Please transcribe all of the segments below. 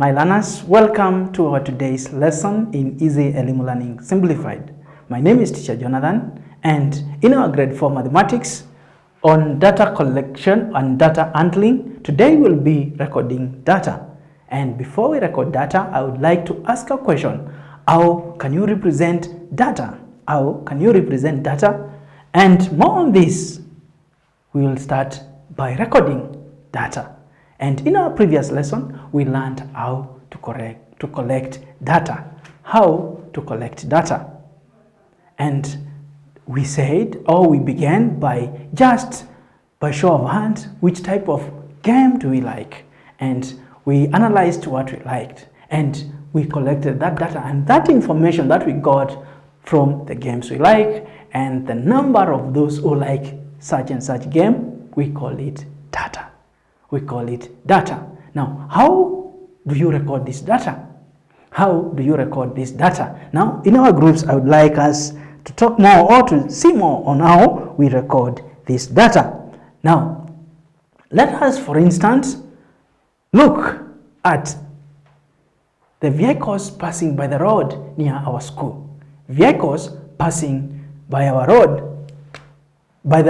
my learners, welcome to our today's lesson in EasyElimu Learning Simplified. My name is Teacher Jonathan, and in our grade 4 mathematics on data collection and data handling, today we'll be recording data. And before we record data, I would like to ask a question. How can you represent data? How can you represent data? And more on this, we will start by recording data. And in our previous lesson, we learned how to collect data. How to collect data. And we said, or we began by show of hands, which type of game do we like? And we analyzed what we liked. And we collected that data and that information that we got from the games we like and the number of those who like such and such game, we call it data. We call it data. Now, how do you record this data? How do you record this data? Now, in our groups, I would like us to talk more or to see more on how we record this data. Now, let us, for instance, look at the vehicles passing by the road near our school. Vehicles passing by the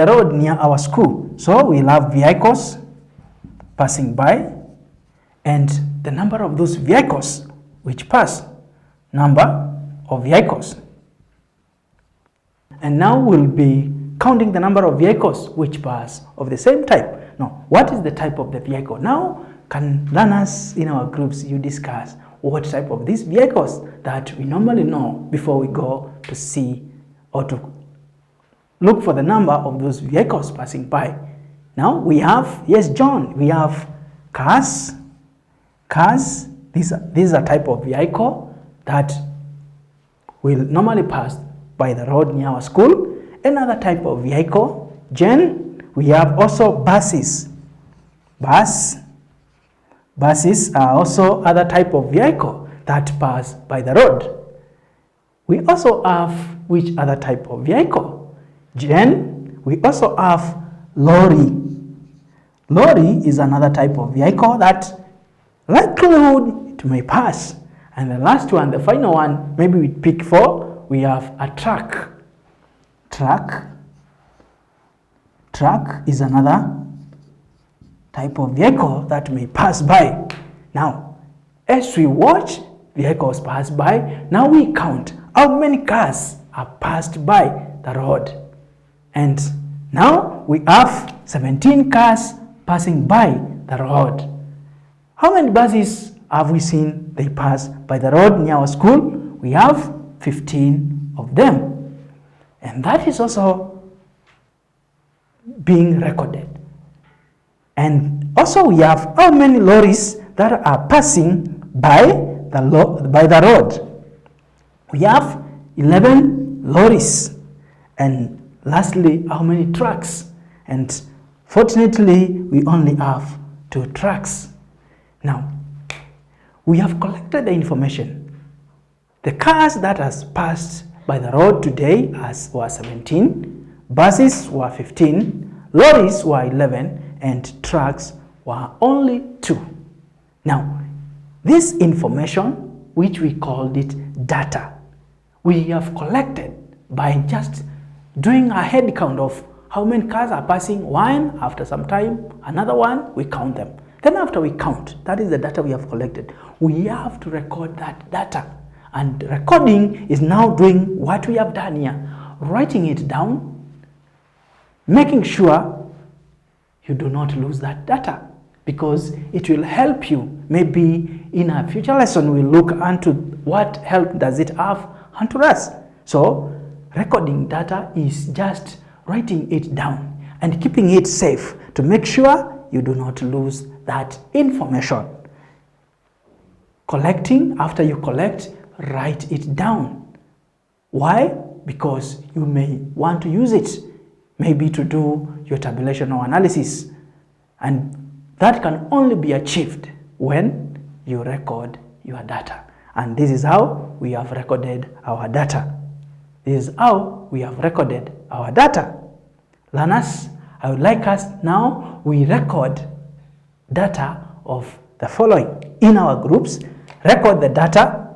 road near our school. So we'll have vehicles passing by and the number of those vehicles which pass. Number of vehicles. And now we'll be counting the number of vehicles which pass of the same type. Now, what is the type of the vehicle? Now, can learners in our groups, you discuss what type of these vehicles that we normally know before we go to see or to look for the number of those vehicles passing by. Now we have, yes, John, we have cars. Cars, these are type of vehicle that will normally pass by the road near our school. Another type of vehicle, Jen, we have also buses. Buses are also other type of vehicle that pass by the road. We also have which other type of vehicle? Jen, we also have lorry. Lorry is another type of vehicle that likelihood it may pass. And the last one, the final one, maybe we pick for, we have a truck. Truck is another type of vehicle that may pass by. Now, as we watch vehicles pass by, now we count how many cars are passed by the road. And now we have 17 cars passing by the road. How many buses have we seen they pass by the road near our school? We have 15 of them. And that is also being recorded. And also we have how many lorries that are passing by the road. We have 11 lorries. And lastly, how many trucks? And fortunately, we only have 2 trucks. Now, we have collected the information. The cars that has passed by the road today were 17, buses were 15, lorries were 11, and trucks were only 2. Now, this information, which we called it data, we have collected by just doing a head count of how many cars are passing one after some time, another one, we count them. Then after we count, that is the data we have collected, we have to record that data. And recording is now doing what we have done here, writing it down, making sure you do not lose that data, because it will help you. Maybe in a future lesson, we'll look into what help does it have unto us. So recording data is just writing it down and keeping it safe to make sure you do not lose that information. Collecting, after you collect, write it down. Why? Because you may want to use it, maybe to do your tabulation or analysis. And that can only be achieved when you record your data. And this is how we have recorded our data. This is how we have recorded our data. Learners, I would like us now, we record data of the following. in our groups, record the data.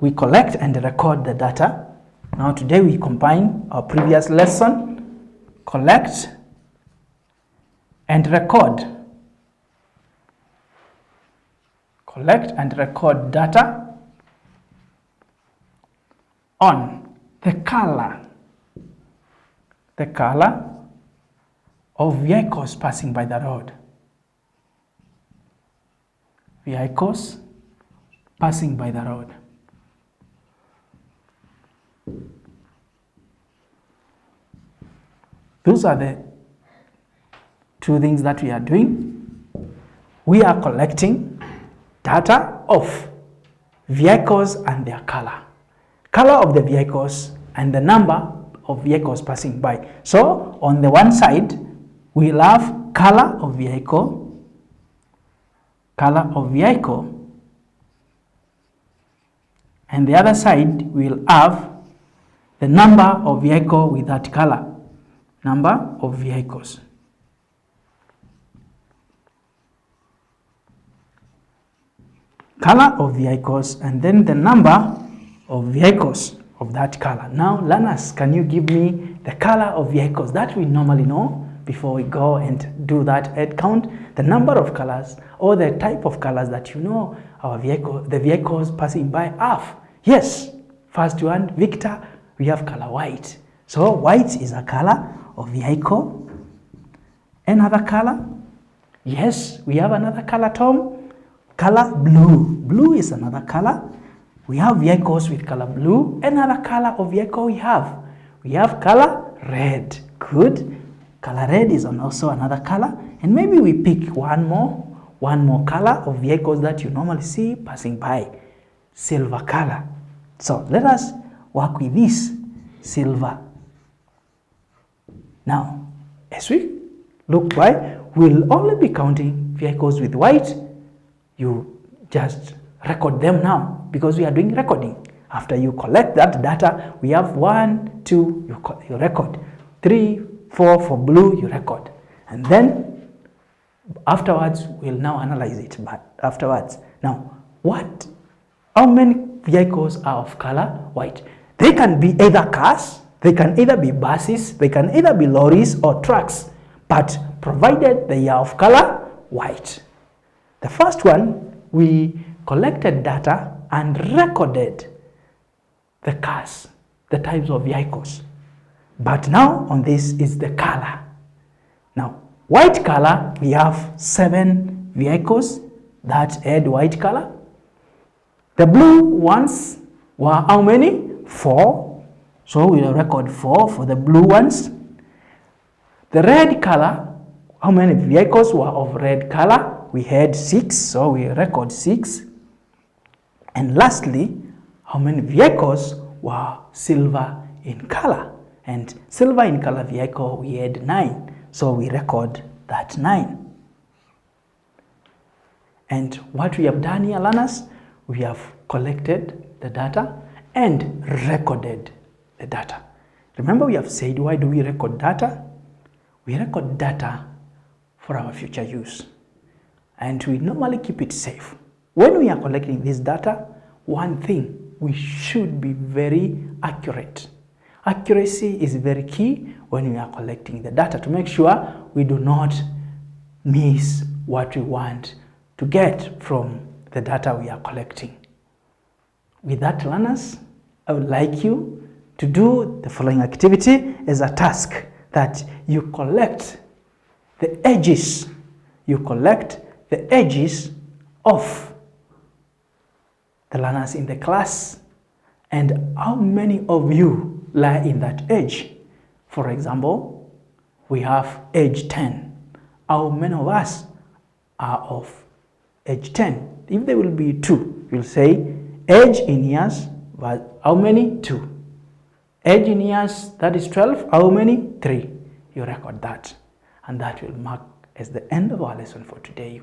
We collect and record the data. Now today we combine our previous lesson, collect and record. Collect and record data on the color of vehicles passing by the road. Vehicles passing by the road. Those are the two things that we are doing. We are collecting data of vehicles and their color. Color of the vehicles and the number of vehicles passing by. So on the one side, we'll have color of vehicle, and the other side we'll have the number of vehicle with that color, number of vehicles. Color of vehicles and then the number of vehicles of that color. Now learners, can you give me the color of vehicles that we normally know before we go and do that head count? The number of colors or the type of colors that you know the vehicles passing by have. Yes, first one, Victor, we have color white. So white is a color of vehicle. Another color? Yes, we have another color, Tom. Color blue. Blue is another color. We have vehicles with color blue. Another color of vehicle we have color red. Good. Color red is also another color. And maybe we pick one more color of vehicles that you normally see passing by. Silver color. So let us work with this silver. Now, as we look by, we'll only be counting vehicles with white. You just record them now because we are doing recording. After you collect that data, we have 1, 2, you record. 3, 4 for blue, you record. And then afterwards, we'll now analyze it. But afterwards, now, how many vehicles are of color white? They can be either cars, they can either be buses, they can either be lorries or trucks, but provided they are of color white. The first one, we collected data and recorded the cars, the types of vehicles. But now on this is the color. Now, white color, we have 7 vehicles that had white color. The blue ones were how many? 4. So we will record 4 for the blue ones. The red color, how many vehicles were of red color? We had 6, so we record 6. And lastly, how many vehicles were silver in color? And silver in color vehicle, we had 9, so we record that 9. And what we have done here, learners, we have collected the data and recorded the data. Remember, we have said, why do we record data? We record data for our future use. And we normally keep it safe. When we are collecting this data, one thing, we should be very accurate. Accuracy is very key when we are collecting the data to make sure we do not miss what we want to get from the data we are collecting. With that, learners, I would like you to do the following activity as a task, that you collect the edges. You collect the edges of the learners in the class and how many of you lie in that edge. For example, we have age 10. How many of us are of age 10? If there will be 2, you'll say age in years, but how many? 2. Age in years, that is 12. How many? 3. You record that. And that will mark as the end of our lesson for today.